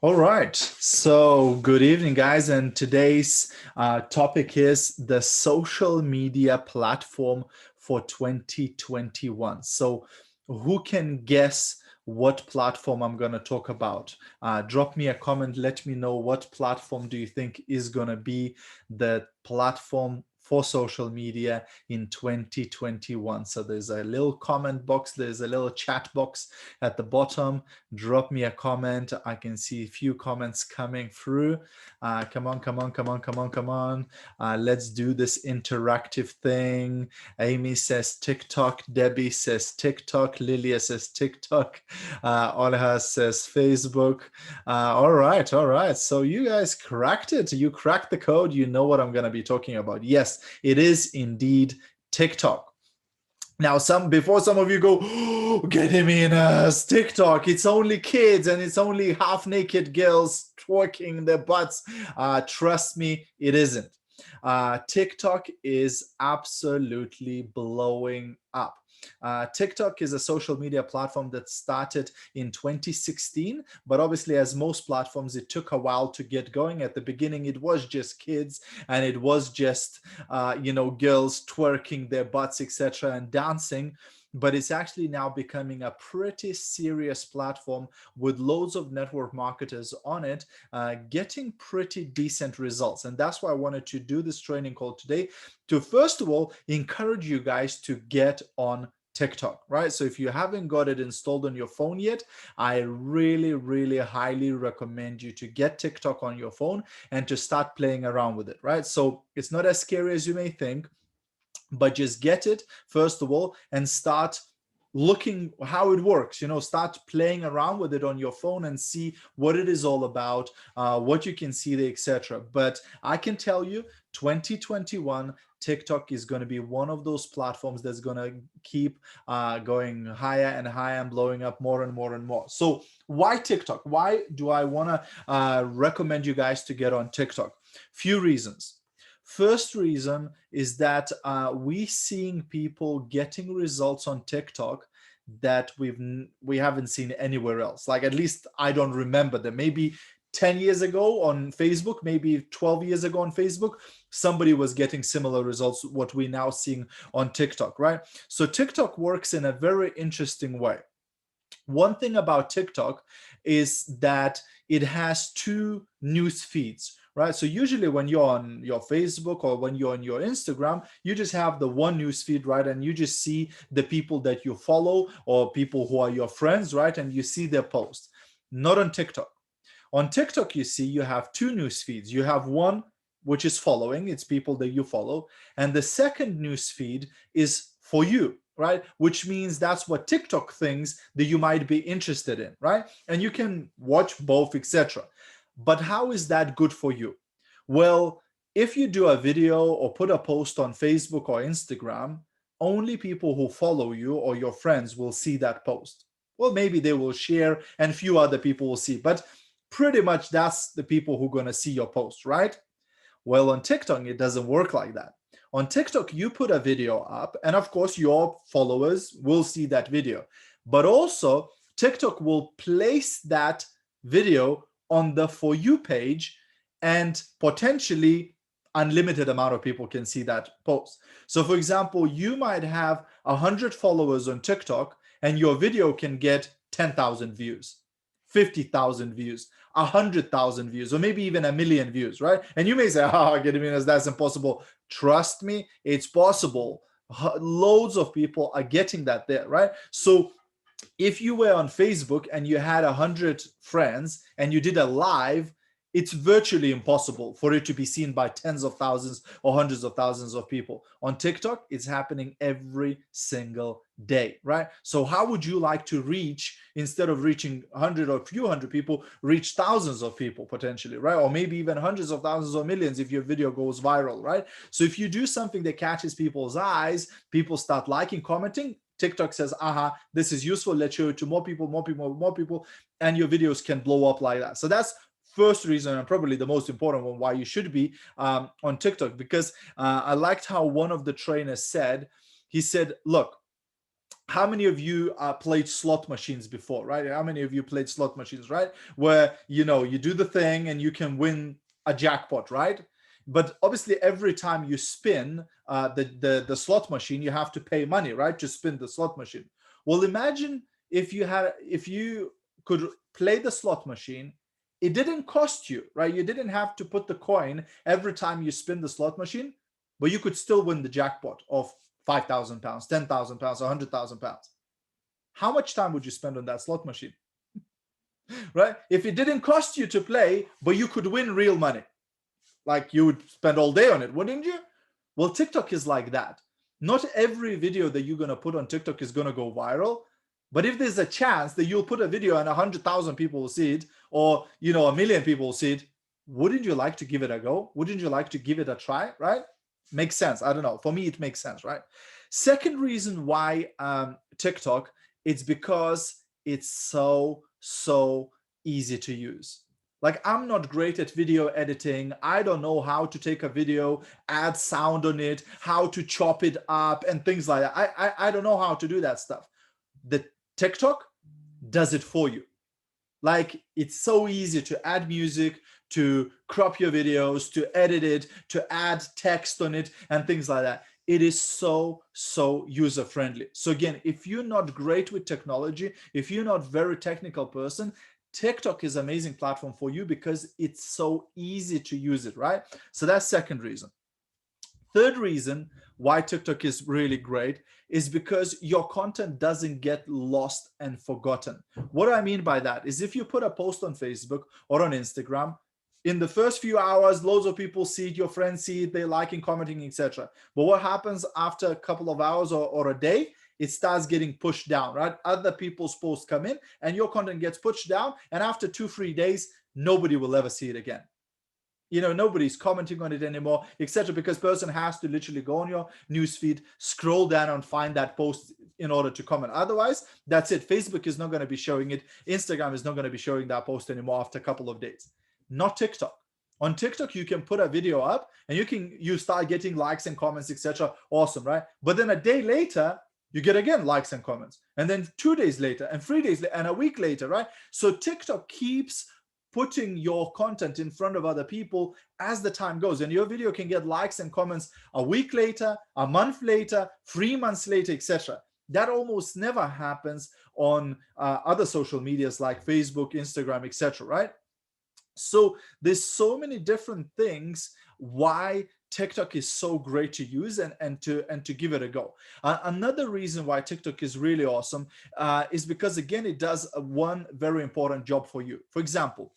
All right. So, good evening, guys. And today's topic is the social media platform for 2021. So, who can guess what platform I'm going to talk about? Drop me a comment. Let me know what platform do you think is going to be the platform for social media in 2021. So, there's a little comment box, there's a little chat box at the bottom. Drop me a comment. I can see a few comments coming through. Come on, come on, come on, come on, come on. Let's do this interactive thing. Amy says TikTok. Debbie says TikTok. Lilia says TikTok. Olha says Facebook. All right, all right. So you guys cracked it. You cracked the code. You know what I'm going to be talking about. Yes, it is indeed TikTok. Now, before some of you go, oh, Gediminas, TikTok, it's only kids and it's only half-naked girls twerking their butts. Trust me, it isn't. TikTok is absolutely blowing up. TikTok is a social media platform that started in 2016, but obviously, as most platforms, it took a while to get going. At the beginning, it was just kids and it was just, girls twerking their butts, etc., and dancing. But it's actually now becoming a pretty serious platform with loads of network marketers on it, getting pretty decent results. And that's why I wanted to do this training call today to, first of all, encourage you guys to get on TikTok, right? So if you haven't got it installed on your phone yet, I really, really highly recommend you to get TikTok on your phone and to start playing around with it, right? So it's not as scary as you may think, but just get it first of all and start looking how it works. Start playing around with it on your phone and see what it is all about, what you can see there, etc. But I can tell you 2021 TikTok is going to be one of those platforms that's going to keep going higher and higher and blowing up more and more and more. So why TikTok? Why do I want to recommend you guys to get on TikTok? Few reasons. First reason is that we seeing people getting results on TikTok that we haven't seen anywhere else. Like, at least I don't remember them. Maybe 10 years ago on Facebook, maybe 12 years ago on Facebook, somebody was getting similar results what we're now seeing on TikTok, right? So TikTok works in a very interesting way. One thing about TikTok is that it has two news feeds, right? So usually when you're on your Facebook or when you're on your Instagram, you just have the one news feed, right? And you just see the people that you follow or people who are your friends, right? And you see their posts. Not on TikTok. On TikTok, you have two news feeds. You have one which is following, it's people that you follow, and the second news feed is for you, right? Which means that's what TikTok thinks that you might be interested in, right? And you can watch both, etc. But how is that good for you? Well, if you do a video or put a post on Facebook or Instagram, only people who follow you or your friends will see that post. Well, maybe they will share and few other people will see, but pretty much that's the people who are going to see your post, right? Well, on TikTok, it doesn't work like that. On TikTok, you put a video up, and of course, your followers will see that video. But also, TikTok will place that video on the For You page, and potentially unlimited amount of people can see that post. So, for example, you might have 100 followers on TikTok, and your video can get 10,000 views, 50,000 views, 100,000 views, or maybe even 1 million views, right? And you may say, oh, Gediminas, that's impossible. Trust me, it's possible. Loads of people are getting that there, right? So if you were on Facebook and you had 100 friends and you did a live, it's virtually impossible for it to be seen by tens of thousands or hundreds of thousands of people. On TikTok, it's happening every single day, right? So how would you like to reach, instead of reaching 100 or a few hundred people, reach thousands of people potentially, right? Or maybe even hundreds of thousands or millions if your video goes viral, right? So if you do something that catches people's eyes, people start liking, commenting, TikTok says, aha, this is useful. Let's show it to more people, more people, more people, and your videos can blow up like that. So that's first reason, and probably the most important one, why you should be on TikTok. Because I liked how one of the trainers said, he said, look, how many of you played slot machines before, right? How many of you played slot machines, right? Where, you do the thing and you can win a jackpot, right? But obviously, every time you spin the slot machine, you have to pay money, right, to spin the slot machine. Well, imagine if you could play the slot machine, it didn't cost you, right? You didn't have to put the coin every time you spin the slot machine, but you could still win the jackpot of £5,000, £10,000, £100,000. How much time would you spend on that slot machine, right? If it didn't cost you to play, but you could win real money, like you would spend all day on it, wouldn't you? Well, TikTok is like that. Not every video that you're going to put on TikTok is going to go viral. But if there's a chance that you'll put a video and 100,000 people will see it, or, a million people will see it, wouldn't you like to give it a go? Wouldn't you like to give it a try, right? Makes sense. I don't know. For me, it makes sense, right? Second reason why TikTok, it's because it's so easy to use. Like, I'm not great at video editing. I don't know how to take a video, add sound on it, how to chop it up and things like that. I don't know how to do that stuff. The TikTok does it for you. Like, it's so easy to add music, to crop your videos, to edit it, to add text on it and things like that. It is so user friendly. So again, if you're not great with technology, if you're not very technical person, TikTok is an amazing platform for you because it's so easy to use it, right? So that's second reason. Third reason why TikTok is really great is because your content doesn't get lost and forgotten. What I mean by that is, if you put a post on Facebook or on Instagram, in the first few hours, loads of people see it, your friends see it, they liking, commenting, etc. But what happens after a couple of hours or a day? It starts getting pushed down, right? Other people's posts come in and your content gets pushed down. And after 2-3 days, nobody will ever see it again. Nobody's commenting on it anymore, etc., because person has to literally go on your newsfeed, scroll down and find that post in order to comment. Otherwise, that's it. Facebook is not going to be showing it. Instagram is not going to be showing that post anymore after a couple of days. Not TikTok. On TikTok, you can put a video up and you start getting likes and comments, etc. Awesome, right? But then a day later, you get again likes and comments. And then 2 days later and 3 days later and a week later, right? So TikTok keeps putting your content in front of other people as the time goes, and your video can get likes and comments a week later, a month later, 3 months later, etc. That almost never happens on other social medias like Facebook, Instagram, etc., right? So there's so many different things why TikTok is so great to use and to give it a go. Another reason why TikTok is really awesome is because, again, it does one very important job for you. For example,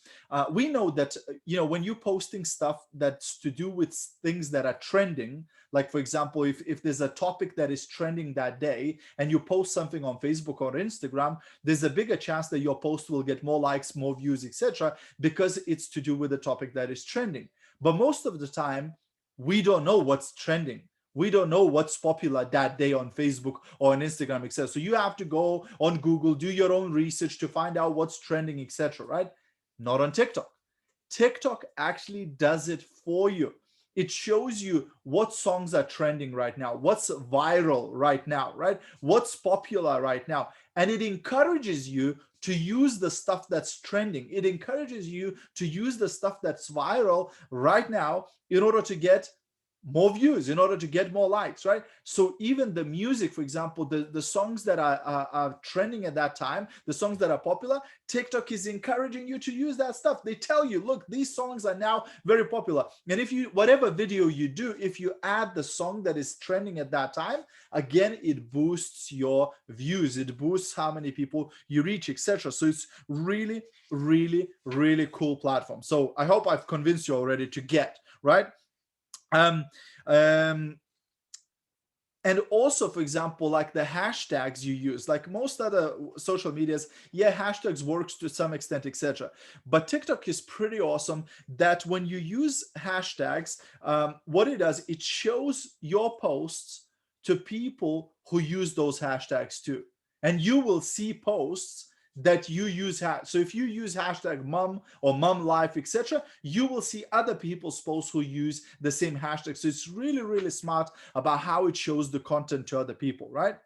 we know that when you're posting stuff that's to do with things that are trending, like, for example, if there's a topic that is trending that day and you post something on Facebook or Instagram, there's a bigger chance that your post will get more likes, more views, etc., because it's to do with the topic that is trending. But most of the time, we don't know what's trending. We don't know what's popular that day on Facebook or on Instagram, etc. So you have to go on Google, do your own research to find out what's trending, etc., right? Not on TikTok. TikTok actually does it for you. It shows you what songs are trending right now, what's viral right now, right? What's popular right now. And it encourages you to use the stuff that's trending. It encourages you to use the stuff that's viral right now in order to get more views, in order to get more likes, right? So even the music, for example, the songs that are trending at that time, the songs that are popular, TikTok is encouraging you to use that stuff. They tell you, look, these songs are now very popular. And if you, whatever video you do, if you add the song that is trending at that time, again, it boosts your views. It boosts how many people you reach, etc. So it's really, really, really cool platform. So I hope I've convinced you already to get, right? Um, um, and also, for example, like the hashtags you use, like most other social medias, yeah, hashtags works to some extent, etc. But TikTok is pretty awesome that when you use hashtags, what it does, it shows your posts to people who use those hashtags too. And you will see posts that you use. So if you use hashtag mom or mom life, etc., you will see other people's posts who use the same hashtag. So it's really, really smart about how it shows the content to other people, right?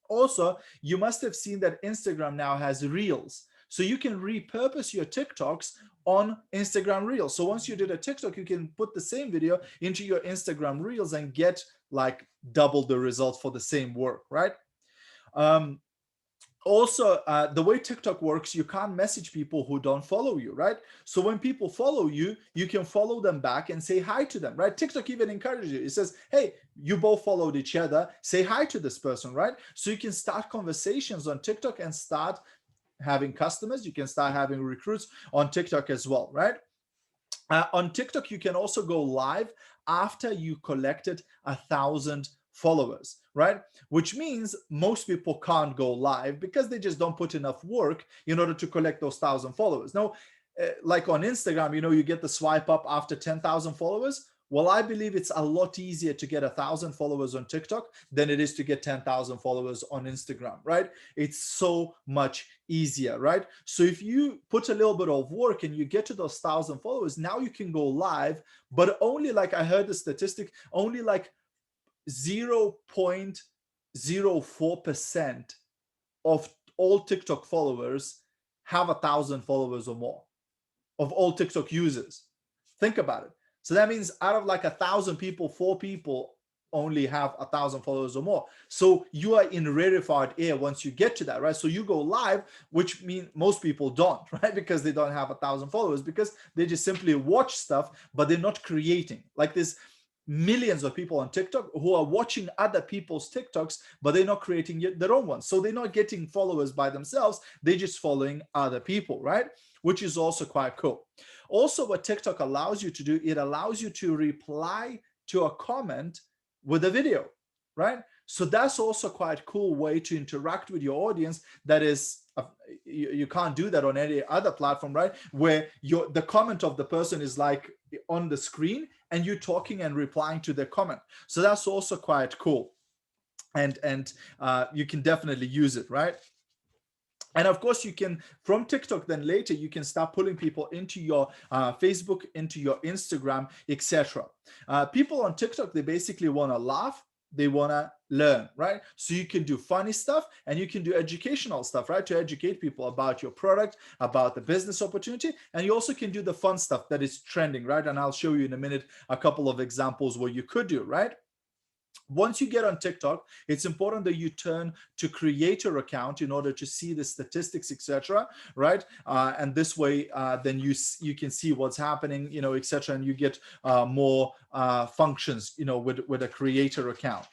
Also, you must have seen that Instagram now has Reels. So you can repurpose your TikToks on Instagram Reels. So once you did a TikTok, you can put the same video into your Instagram Reels and get like double the results for the same work, right? Um, Also, the way TikTok works, you can't message people who don't follow you, right? So when people follow you, you can follow them back and say hi to them, right? TikTok even encourages you. It says, hey, you both followed each other, say hi to this person, right? So you can start conversations on TikTok and start having customers. You can start having recruits on TikTok as well, right? On TikTok, you can also go live after you collected 1,000 followers, right? Which means most people can't go live because they just don't put enough work in order to collect those 1,000 followers. Now, like on Instagram, you get the swipe up after 10,000 followers. Well, I believe it's a lot easier to get 1,000 followers on TikTok than it is to get 10,000 followers on Instagram, right? It's so much easier, right? So if you put a little bit of work and you get to those 1,000 followers, now you can go live, but only, like I heard the statistic, only like 0.04% of all TikTok followers have 1,000 followers or more, of all TikTok users. Think about it. So that means out of like 1,000 people, 4 people only have 1,000 followers or more. So you are in rarefied air once you get to that, right? So you go live, which means most people don't, right? Because they don't have 1,000 followers, because they just simply watch stuff, but they're not creating. Like there's millions of people on TikTok who are watching other people's TikToks, but they're not creating their own ones. So they're not getting followers by themselves. They're just following other people, right? Which is also quite cool. Also, what TikTok allows you to do, it allows you to reply to a comment with a video, right? So that's also quite a cool way to interact with your audience. That is, you can't do that on any other platform, right? Where the comment of the person is like on the screen and you talking and replying to the comment. So that's also quite cool. And you can definitely use it, right? And of course, you can, from TikTok, then later you can start pulling people into your Facebook, into your Instagram, etc. People on TikTok, they basically want to laugh, they want to learn, right? So you can do funny stuff and you can do educational stuff, right? To educate people about your product, about the business opportunity. And you also can do the fun stuff that is trending, right? And I'll show you in a minute a couple of examples what you could do, right? Once you get on TikTok, it's important that you turn to creator account in order to see the statistics, etc. Right? And this way, then you can see what's happening, etc. And you get more functions, with a creator account.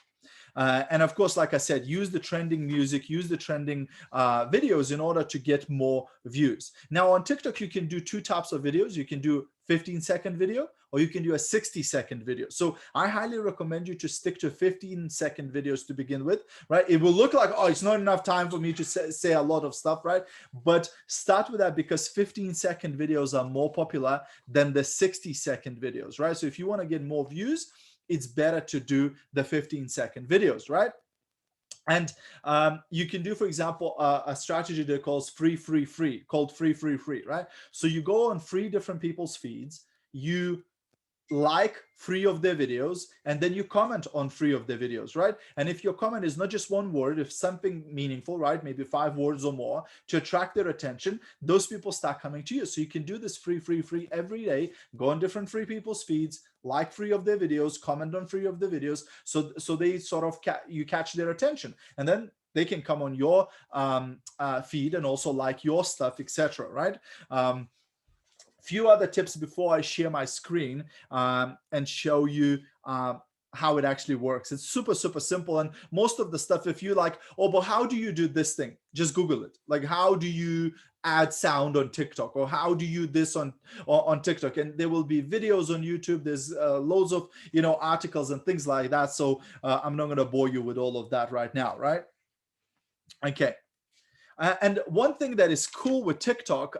And of course, like I said, use the trending music, use the trending videos in order to get more views. Now on TikTok, you can do two types of videos. You can do 15-second video, or you can do a 60-second video. So I highly recommend you to stick to 15-second videos to begin with, right? It will look like, oh, it's not enough time for me to say a lot of stuff, right? But start with that, because 15-second videos are more popular than the 60-second videos, right? So if you want to get more views, it's better to do the 15-second videos, right? And you can do, for example, a strategy that calls called free, right? So you go on 3 different people's feeds, you like 3 of their videos, and then you comment on 3 of their videos, right? And if your comment is not just one word, if something meaningful, right, maybe 5 words or more to attract their attention, those people start coming to you. So you can do this free every day, go on different 3 people's feeds, like 3 of their videos, comment on 3 of the videos, so they sort of you catch their attention, and then they can come on your feed and also like your stuff, etc. Right? Few other tips before I share my screen and show you how it actually works. It's super simple. And most of the stuff, if you like, oh, but how do you do this thing? Just Google it. Like, how do you add sound on TikTok, or how do you this on TikTok? And there will be videos on YouTube. There's loads of articles and things like that. So I'm not going to bore you with all of that right now, right? Okay. And one thing that is cool with TikTok,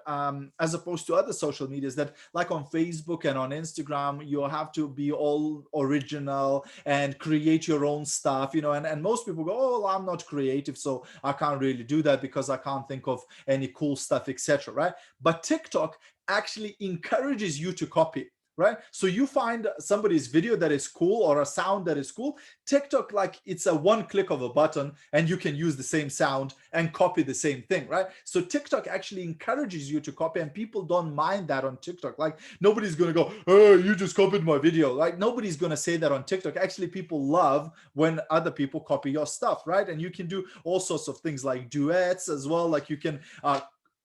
as opposed to other social media, is that like on Facebook and on Instagram, you have to be all original and create your own stuff, and most people go, oh, well, I'm not creative, so I can't really do that because I can't think of any cool stuff, etc. Right? But TikTok actually encourages you to copy. right? So you find somebody's video that is cool or a sound that is cool. TikTok, like it's a one click of a button and you can use the same sound and copy the same thing, right? So TikTok actually encourages you to copy, and people don't mind that on TikTok. Like nobody's going to go, oh, you just copied my video. Like nobody's going to say that on TikTok. Actually, people love when other people copy your stuff, right? And you can do all sorts of things like duets as well. Like you can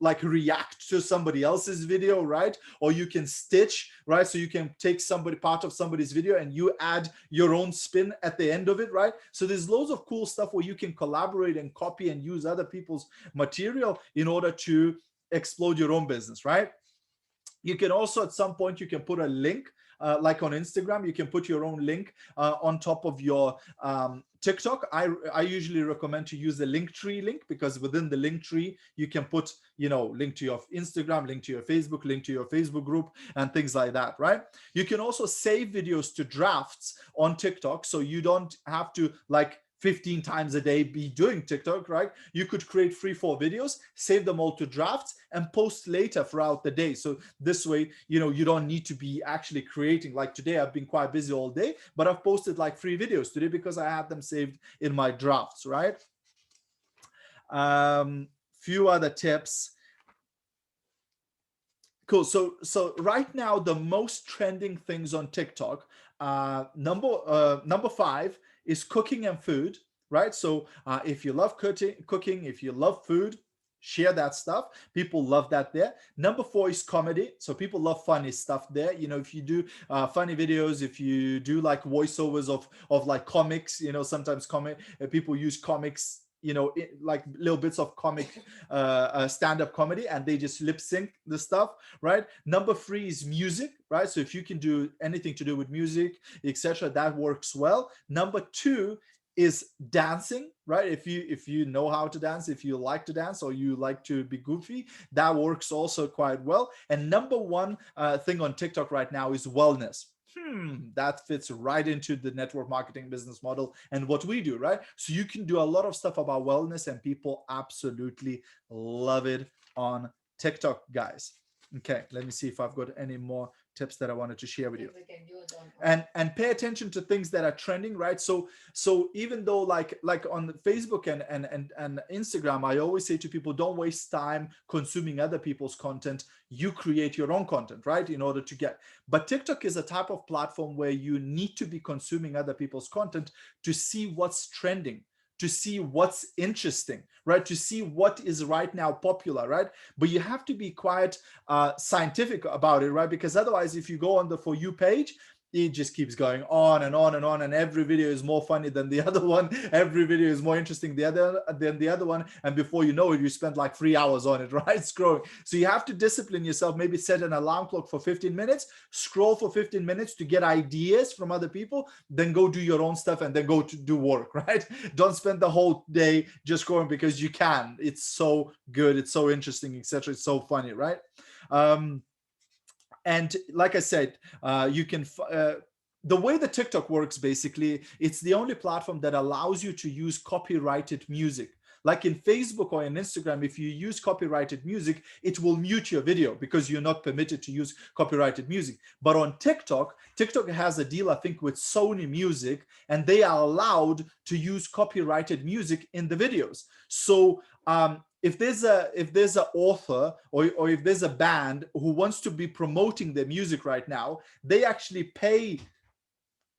like react to somebody else's video, right? Or you can stitch, right? So you can take somebody part of somebody's video and you add your own spin at the end of it, right? So there's loads of cool stuff where you can collaborate and copy and use other people's material in order to explode your own business, right? You can also, at some point, you can put a link, like on Instagram, you can put your own link on top of your TikTok. I usually recommend to use the Linktree link, because within the Linktree, you can put, link to your Instagram, link to your Facebook, link to your Facebook group, and things like that, right? You can also save videos to drafts on TikTok, so you don't have to like 15 times a day be doing TikTok, right? You could create 3-4 videos, save them all to drafts, and post later throughout the day. So this way, you don't need to be actually creating. Like today, I've been quite busy all day, but I've posted like 3 videos today because I had them saved in my drafts, right? Few other tips. Cool. So right now, the most trending things on TikTok, number 5 is cooking and food, right? So if you love cooking, if you love food, share that stuff. People love that there. Number 4 is comedy. So people love funny stuff there. If you do funny videos, if you do like voiceovers of like comics, sometimes people use comics, like little bits of comic stand-up comedy, and they just lip sync the stuff, right? Number 3 is music, right? So if you can do anything to do with music, etc., that works well. Number 2 is dancing, right? If you know how to dance, if you like to dance, or you like to be goofy, that works also quite well. And number 1 thing on TikTok right now is wellness. That fits right into the network marketing business model and what we do, right? So you can do a lot of stuff about wellness, and people absolutely love it on TikTok, guys. Okay, let me see if I've got any more tips that I wanted to share with you. And pay attention to things that are trending, right? So even though like on Facebook and Instagram, I always say to people, don't waste time consuming other people's content. You create your own content, right? In order to get. But TikTok is a type of platform where you need to be consuming other people's content to see what's trending, to see what's interesting, right? To see what is right now popular, right? But you have to be quite scientific about it, right? Because otherwise, if you go on the For You page, it just keeps going on and on and on, and every video is more funny than the other one. Every video is more interesting than the other one, and before you know it, you spent like 3 hours on it, right? Scrolling. So you have to discipline yourself. Maybe set an alarm clock for 15 minutes, scroll for 15 minutes to get ideas from other people, then go do your own stuff, and then go to do work, right? Don't spend the whole day just scrolling, because you can. It's so good, it's so interesting, etc. It's so funny, right? And like I said, you can, the way the TikTok works, basically, it's the only platform that allows you to use copyrighted music. Like in Facebook or in Instagram, if you use copyrighted music, it will mute your video because you're not permitted to use copyrighted music. But on TikTok has a deal, I think, with Sony Music, and they are allowed to use copyrighted music in the videos. So if there's an author or if there's a band who wants to be promoting their music right now, they actually pay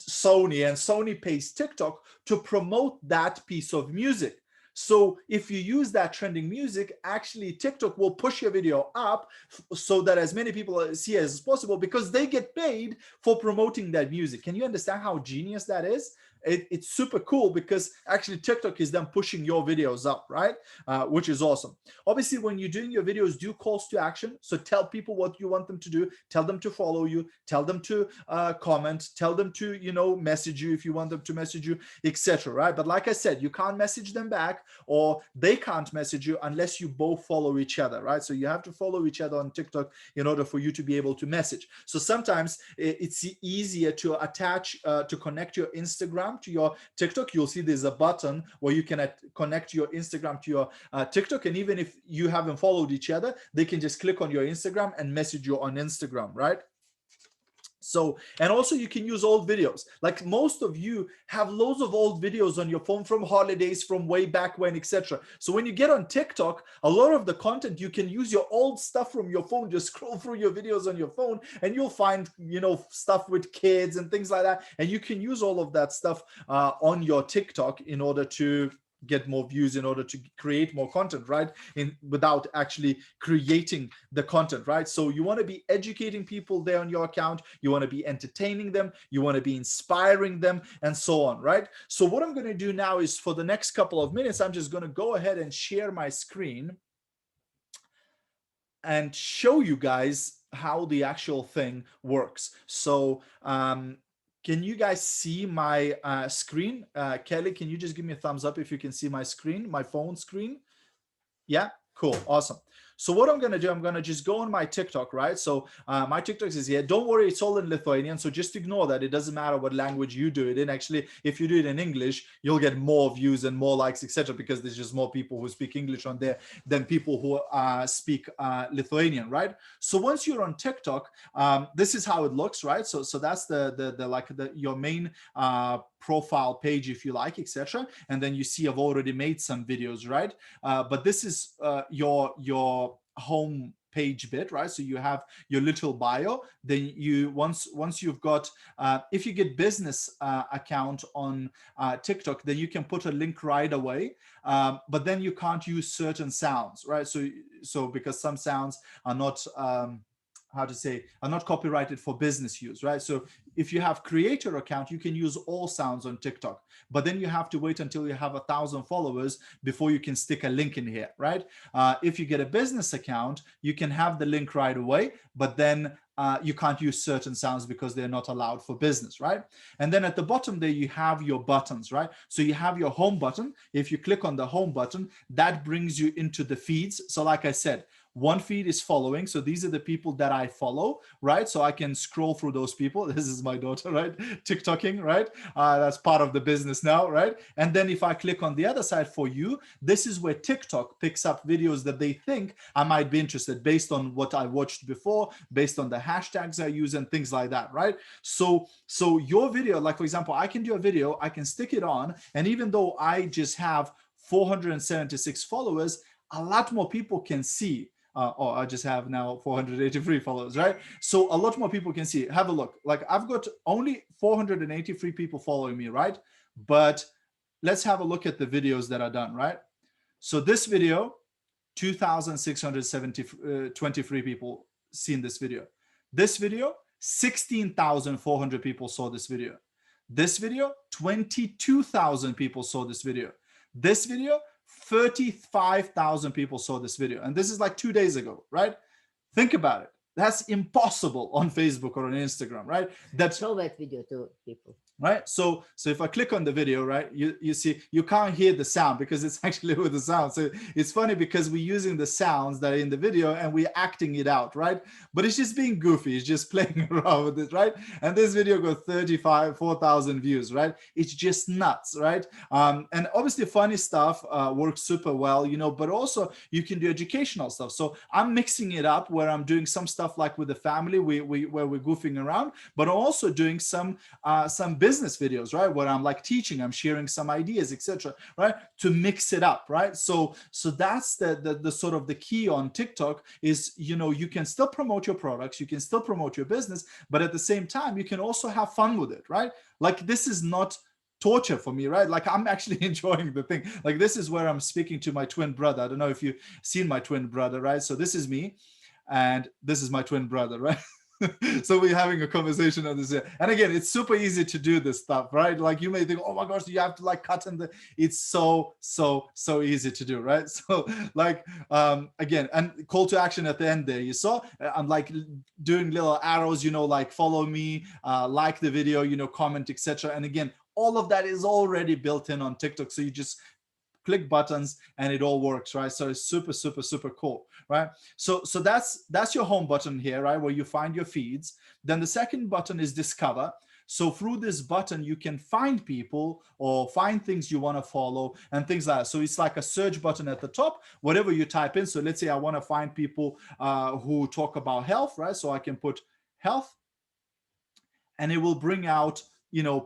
Sony, and Sony pays TikTok to promote that piece of music. So if you use that trending music, actually TikTok will push your video up so that as many people see it as possible, because they get paid for promoting that music. Can you understand how genius that is? It's super cool, because actually TikTok is then pushing your videos up, right? Which is awesome. Obviously, when you're doing your videos, do calls to action. So tell people what you want them to do. Tell them to follow you. Tell them to comment. Tell them to, message you if you want them to message you, etc. Right? But like I said, you can't message them back, or they can't message you unless you both follow each other, right? So you have to follow each other on TikTok in order for you to be able to message. So sometimes it's easier to attach, to connect your Instagram to your TikTok. You'll see there's a button where you can connect your Instagram to your TikTok, and even if you haven't followed each other, they can just click on your Instagram and message you on Instagram, right? So, and also you can use old videos. Like most of you have loads of old videos on your phone from holidays, from way back when, etc. So when you get on TikTok, a lot of the content, you can use your old stuff from your phone. Just scroll through your videos on your phone and you'll find, stuff with kids and things like that. And you can use all of that stuff on your TikTok in order to get more views, in order to create more content, right? Without actually creating the content, right? So you want to be educating people there on your account, you want to be entertaining them, you want to be inspiring them, and so on, right? So what I'm going to do now is, for the next couple of minutes, I'm just going to go ahead and share my screen and show you guys how the actual thing works. So can you guys see my screen? Kelly, can you just give me a thumbs up if you can see my screen, my phone screen? Yeah, cool, awesome. So what I'm gonna do, I'm gonna just go on my TikTok, right? So my TikTok is here. Don't worry, it's all in Lithuanian, so just ignore that. It doesn't matter what language you do it in. Actually, if you do it in English, you'll get more views and more likes, etc., because there's just more people who speak English on there than people who speak Lithuanian, right? So once you're on TikTok, this is how it looks, right? So that's the your main profile page, if you like, etc. And then you see I've already made some videos, right? But this is your home page bit, right? So you have your little bio. Then you once you've got, if you get business account on TikTok, then you can put a link right away. But then you can't use certain sounds, right? So because some sounds are not are not copyrighted for business use, right? So if you have creator account, you can use all sounds on TikTok, but then you have to wait until you have 1,000 followers before you can stick a link in here, right? If you get a business account, you can have the link right away, but then you can't use certain sounds because they're not allowed for business, right? And then at the bottom there, you have your buttons, right? So you have your home button. If you click on the home button, that brings you into the feeds. So like I said, one feed is following. So these are the people that I follow, right? So I can scroll through those people. This is my daughter, right? TikToking, right? That's part of the business now, right? And then if I click on the other side, for you, this is where TikTok picks up videos that they think I might be interested, based on what I watched before, based on the hashtags I use and things like that, right? So your video, like for example, I can do a video, I can stick it on, and even though I just have 476 followers, a lot more people can see. I just have now 483 followers, right? So a lot more people can see. Have a look. Like I've got only 483 people following me, right? But let's have a look at the videos that are done, right? So this video, 2,623 people seen this video. This video, 16,400 people saw this video. This video, 22,000 people saw this video. This video, 35,000 people saw this video. And this is like 2 days ago, right? Think about it. That's impossible on Facebook or on Instagram, right? Show that video to people. Right? So if I click on the video, right, you see, you can't hear the sound because it's actually with the sound. So it's funny because we're using the sounds that are in the video and we're acting it out, right? But it's just being goofy. It's just playing around with it, right? And this video got 4,000 views, right? It's just nuts, right? And obviously funny stuff works super well, but also you can do educational stuff. So I'm mixing it up where I'm doing some stuff like with the family, where we're goofing around, but also doing some business videos, right, where I'm like teaching, I'm sharing some ideas, etc., right, to mix it up, right? So that's the sort of the key on TikTok is, you can still promote your products, you can still promote your business, but at the same time you can also have fun with it, right? Like this is not torture for me, right? Like I'm actually enjoying the thing. Like this is where I'm speaking to my twin brother. I don't know if you've seen my twin brother, right? So this is me and this is my twin brother, right? So we're having a conversation on this here. And again, it's super easy to do this stuff, right? Like you may think, oh my gosh, you have to like cut in it's so easy to do, right? So like, again, and call to action at the end there, you saw, I'm like doing little arrows, like follow me, like the video, comment, etc. And again, all of that is already built in on TikTok. So you just click buttons and it all works, right? So it's super cool, right? So that's your home button here, right, where you find your feeds. Then the second button is discover. So through this button, you can find people or find things you want to follow and things like that. So it's like a search button at the top, whatever you type in. So let's say I want to find people who talk about health, right? So I can put health. and it will bring out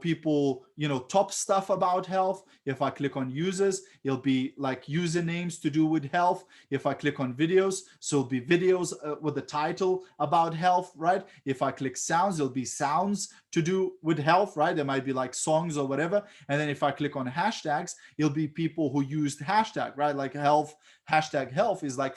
people top stuff about health. If I click on users, it'll be like usernames to do with health. If I click on videos, so it'll be videos with the title about health, right? If I click sounds, it'll be sounds to do with health, right? There might be like songs or whatever. And then if I click on hashtags, it'll be people who used hashtag, right? Like health, hashtag health is like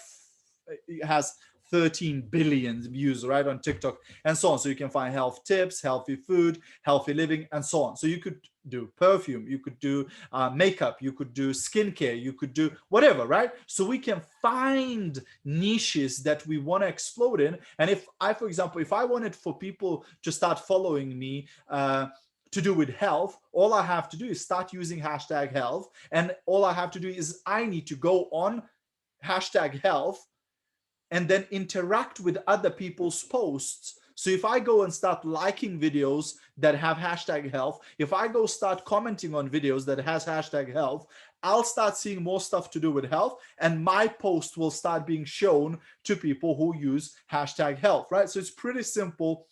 it has 13 billion views, right, on TikTok, and so on. So you can find health tips, healthy food, healthy living, and so on. So you could do perfume, you could do makeup, you could do skincare, you could do whatever, right? So we can find niches that we want to explode in. And if I, for example, if I wanted for people to start following me, to do with health, all I have to do is start using hashtag health. And all I have to do is I need to go on hashtag health and then interact with other people's posts. So if I go and start liking videos that have hashtag health, if I go start commenting on videos that has hashtag health, I'll start seeing more stuff to do with health, and my post will start being shown to people who use hashtag health, right? So it's pretty simple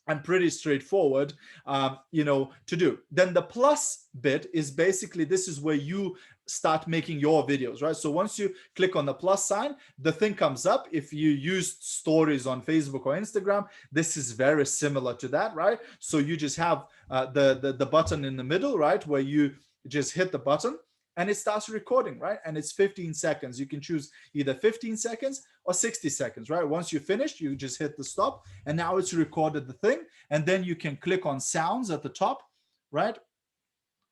and pretty straightforward, to do. Then the plus bit is basically, this is where you start making your videos, right? So once you click on the plus sign, the thing comes up. If you use stories on Facebook or Instagram, this is very similar to that, right? So you just have the button in the middle, right, where you just hit the button and it starts recording, right? And it's 15 seconds. You can choose either 15 seconds or 60 seconds, right? Once you finish, you just hit the stop, and now it's recorded the thing. And then you can click on sounds at the top, right?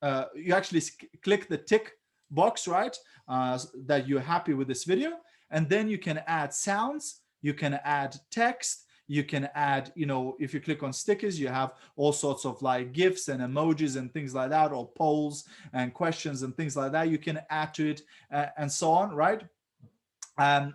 You actually click the tick box, right? That you're happy with this video. And then you can add sounds, you can add text, you can add, if you click on stickers, you have all sorts of like GIFs and emojis and things like that, or polls and questions and things like that. You can add to it, and so on, right? And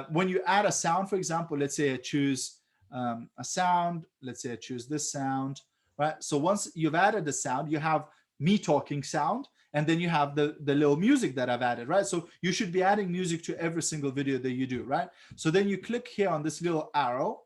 when you add a sound, for example, let's say I choose a sound, let's say I choose this sound, right? So once you've added the sound, you have me talking sound, and then you have the little music that I've added, right? So you should be adding music to every single video that you do, right? So then you click here on this little arrow,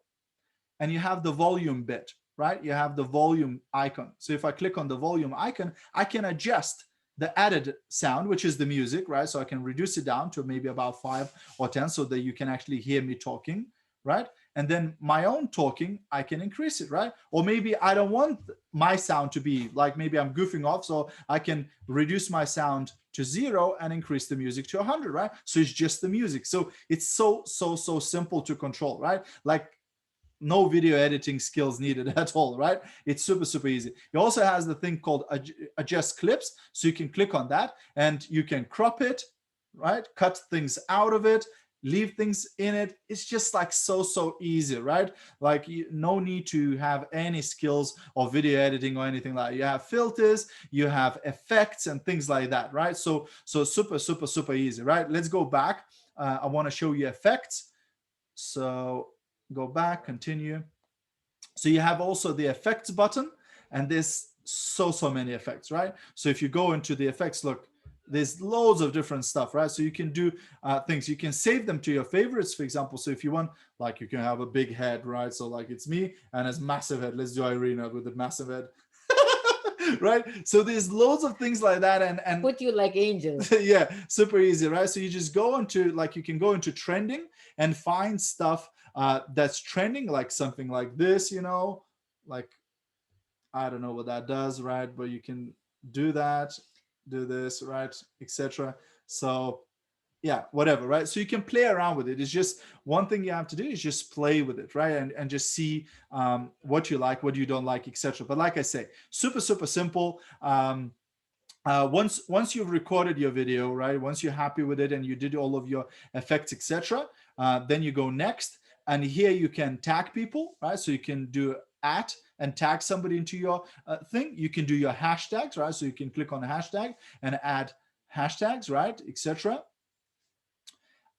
and you have the volume bit, right? You have the volume icon. So if I click on the volume icon, I can adjust the added sound, which is the music, right? So I can reduce it down to maybe about 5 or 10 so that you can actually hear me talking, right? And then my own talking, I can increase it, right? Or maybe I don't want my sound to be like, maybe I'm goofing off, so I can reduce my sound to 0 and increase the music to 100, right? So it's just the music. So it's so simple to control, right? Like no video editing skills needed at all, right? It's super easy. It also has the thing called adjust clips. So you can click on that and you can crop it, right? Cut things out of it, leave things in it. It's just like so easy, right? Like no need to have any skills of video editing or anything like that. You have filters, you have effects and things like that, right? So super easy, right? Let's go back. I want to show you effects. So go back, continue. So you have also the effects button, and there's so many effects, right? So if you go into the effects, look, there's loads of different stuff, right? So you can do things. You can save them to your favorites, for example. So if you want, like, you can have a big head, right? So like it's me and it's massive head. Let's do Irina with a massive head. Right? So there's loads of things like that, and Put you like angel. yeah, super easy, right? So you just go into, like, you can go into trending and find stuff that's trending, like something like this, like, I don't know what that does, right? But you can do that, do this, right, etc. So yeah, whatever, right? So you can play around with it. It's just one thing you have to do is just play with it, right? And just see what you like, what you don't like, etc. But like I say, super simple. Once you've recorded your video, right, once you're happy with it and you did all of your effects, etc., then you go next, and here you can tag people, right? So you can do at and tag somebody into your thing. You can do your hashtags, right? So you can click on a hashtag and add hashtags, right, etc.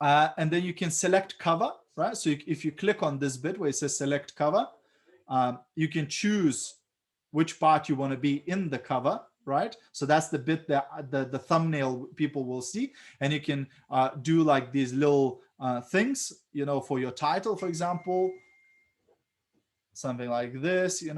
And then you can select cover, right? So if you click on this bit where it says select cover, you can choose which part you want to be in the cover, right? So that's the bit that the thumbnail people will see. And you can do like these little things, for your title, for example. something like this, you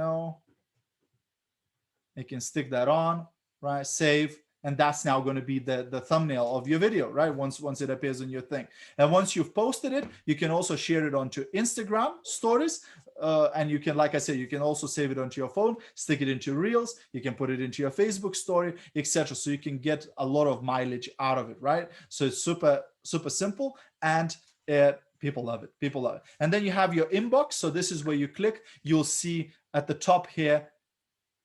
can stick that on, right? Save, and that's now going to be the thumbnail of your video, right? Once it appears on your thing. And once you've posted it, you can also share it onto Instagram stories. And you can, like I said, you can also save it onto your phone, stick it into Reels, you can put it into your Facebook story, etc. So you can get a lot of mileage out of it, right? So it's super simple, and people love it. People love it. And then you have your inbox. So this is where you click. You'll see at the top here,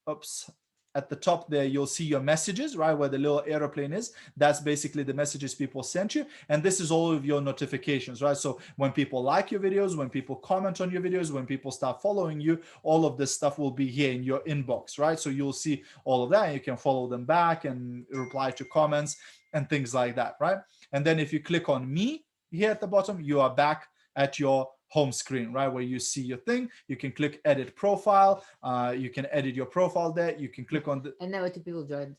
oops, at the top there, you'll see your messages, right? Where the little airplane is. That's basically the messages people sent you. And this is all of your notifications, right? So when people like your videos, when people comment on your videos, when people start following you, all of this stuff will be here in your inbox, right? So you'll see all of that, and you can follow them back and reply to comments and things like that, right? And then if you click on me here at the bottom, you are back at your home screen, right, where you see your thing. You can click edit profile. You can edit your profile there. You can click on the And now two people joined.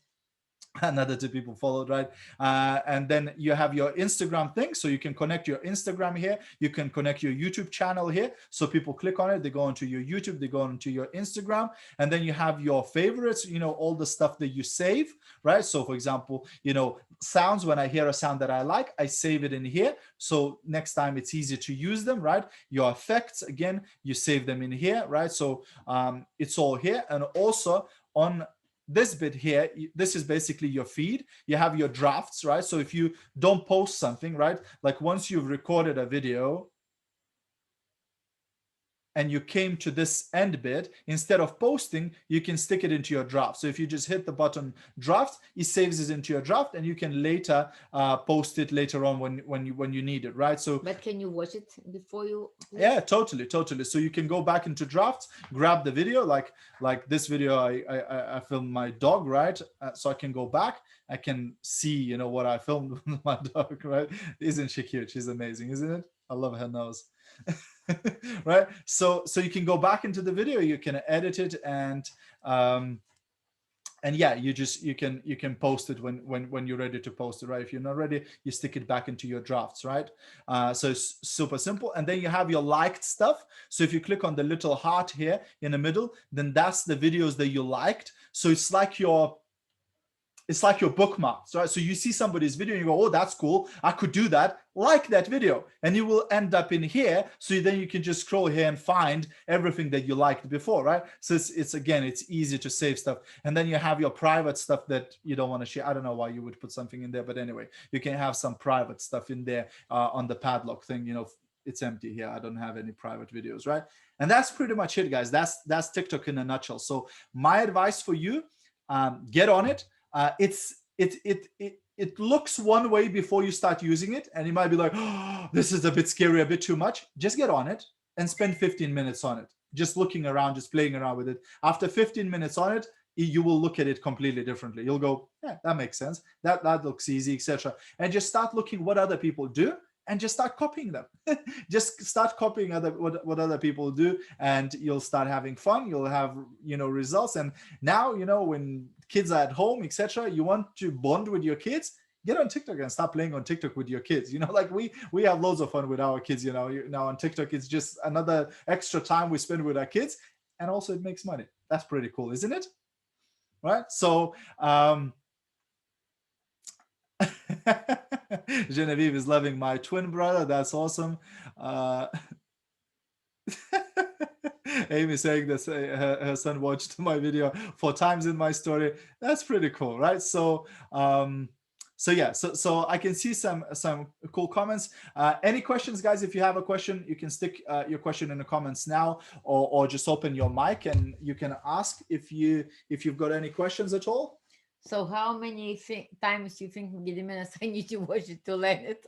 another two people followed, right? And then you have your Instagram thing, so you can connect your Instagram here. You can connect your YouTube channel here, so people click on it, they go onto your YouTube, they go onto your Instagram. And then you have your favorites, all the stuff that you save, right? So for example, sounds, when I hear a sound that I like, I save it in here, so next time it's easy to use them, right? Your effects, again, you save them in here, right? So it's all here. And also on this bit here, this is basically your feed. You have your drafts, right? So if you don't post something, right, like once you've recorded a video and you came to this end bit, instead of posting, you can stick it into your draft. So if you just hit the button draft, it saves it into your draft, and you can later post it later on when you need it, right? So But can you watch it before you? yeah, totally. So you can go back into drafts, grab the video, like this video. I filmed my dog, right? So I can go back. I can see, what I filmed with my dog, right? Isn't she cute? She's amazing, isn't it? I love her nose. Right? So you can go back into the video. You can edit it, and yeah, you can post it when you're ready to post it, right? If you're not ready, you stick it back into your drafts, right? So it's super simple. And then you have your liked stuff. So if you click on the little heart here in the middle, then that's the videos that you liked. So it's like your bookmarks, right? So you see somebody's video and you go, oh, that's cool, I could do that, like that video, and you will end up in here. So then you can just scroll here and find everything that you liked before, right? So it's easy to save stuff. And then you have your private stuff that you don't want to share. I don't know why you would put something in there, but anyway, you can have some private stuff in there on the padlock thing. It's empty here. I don't have any private videos, right? And that's pretty much it, guys. That's TikTok in a nutshell. So my advice for you, get on it. It looks one way before you start using it, and you might be like, oh, this is a bit scary, a bit too much. Just get on it and spend 15 minutes on it, just looking around, just playing around with it. After 15 minutes on it, you will look at it completely differently. You'll go, yeah, that makes sense, that looks easy, etc. And just start looking what other people do, and just start copying them. Just start copying what other people do, and you'll start having fun. You'll have results. And now when kids are at home, etc., you want to bond with your kids, get on TikTok and start playing on TikTok with your kids. Like we have loads of fun with our kids. Now on TikTok, it's just another extra time we spend with our kids, and also it makes money. That's pretty cool, isn't it? Right? So Genevieve is loving my twin brother. That's awesome. Amy saying that her son watched my video 4 times in my story. That's pretty cool, right? So yeah, so I can see some cool comments. Any questions, guys? If you have a question, you can stick your question in the comments now, or just open your mic and you can ask if you've got any questions at all. So how many times you think, Gediminas, I need to watch it to learn it?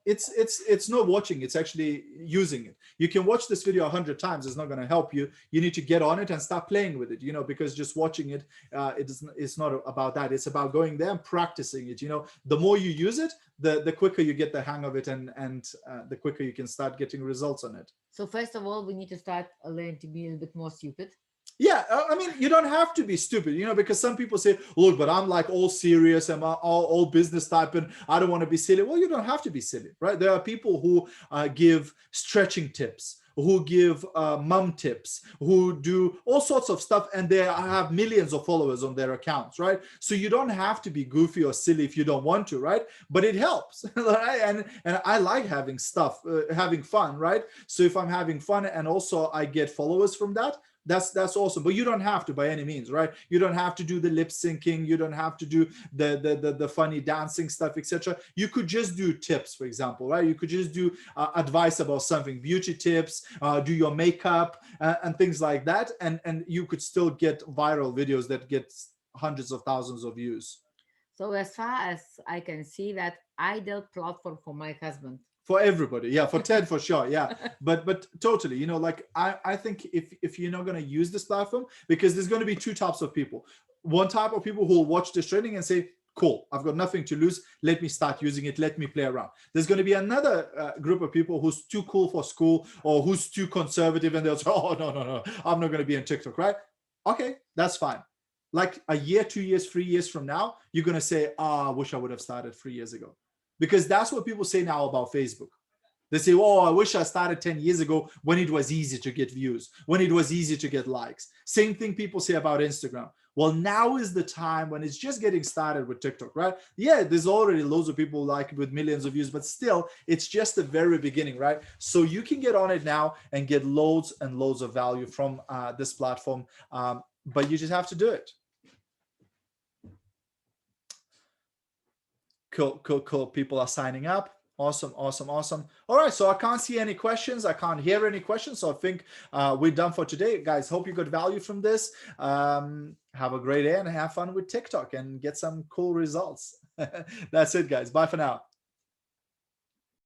It's not watching, it's actually using it. You can watch this video 100 times, it's not going to help you. You need to get on it and start playing with it, because just watching it, it's not about that. It's about going there and practicing it. The more you use it, the quicker you get the hang of it, and the quicker you can start getting results on it. So first of all, we need to start learning to be a bit more stupid. Yeah, I mean, you don't have to be stupid, because some people say, look, but I'm like all serious, I'm all business type, and I don't want to be silly. Well, you don't have to be silly, right? There are people who give stretching tips, who give mom tips, who do all sorts of stuff, and they have millions of followers on their accounts, right? So you don't have to be goofy or silly if you don't want to, right? But it helps, right? And I like having stuff, having fun, right? So if I'm having fun and also I get followers from that, that's awesome. But you don't have to by any means, right? You don't have to do the lip syncing, you don't have to do the funny dancing stuff, etc. You could just do tips, for example, right? You could just do advice about something, beauty tips, do your makeup, and things like that, and you could still get viral videos that get hundreds of thousands of views. So as far as I can see, that ideal platform for my husband. For everybody, yeah, for Ted for sure, yeah. But totally, like I think if you're not going to use this platform, because there's going to be two types of people. One type of people who will watch this training and say, cool, I've got nothing to lose, let me start using it, let me play around. There's going to be another group of people who's too cool for school, or who's too conservative, and they'll say, oh, no, I'm not going to be on TikTok, right? Okay, that's fine. Like a year, 2 years, 3 years from now, you're going to say, I wish I would have started 3 years ago. Because that's what people say now about Facebook. They say, oh, I wish I started 10 years ago when it was easy to get views, when it was easy to get likes. Same thing people say about Instagram. Well, now is the time when it's just getting started with TikTok, right? Yeah, there's already loads of people like it with millions of views, but still, it's just the very beginning, right? So you can get on it now and get loads and loads of value from this platform, but you just have to do it. Cool. People are signing up. Awesome. All right, so I can't see any questions. I can't hear any questions. So I think we're done for today. Guys, hope you got value from this. Have a great day and have fun with TikTok and get some cool results. That's it, guys. Bye for now.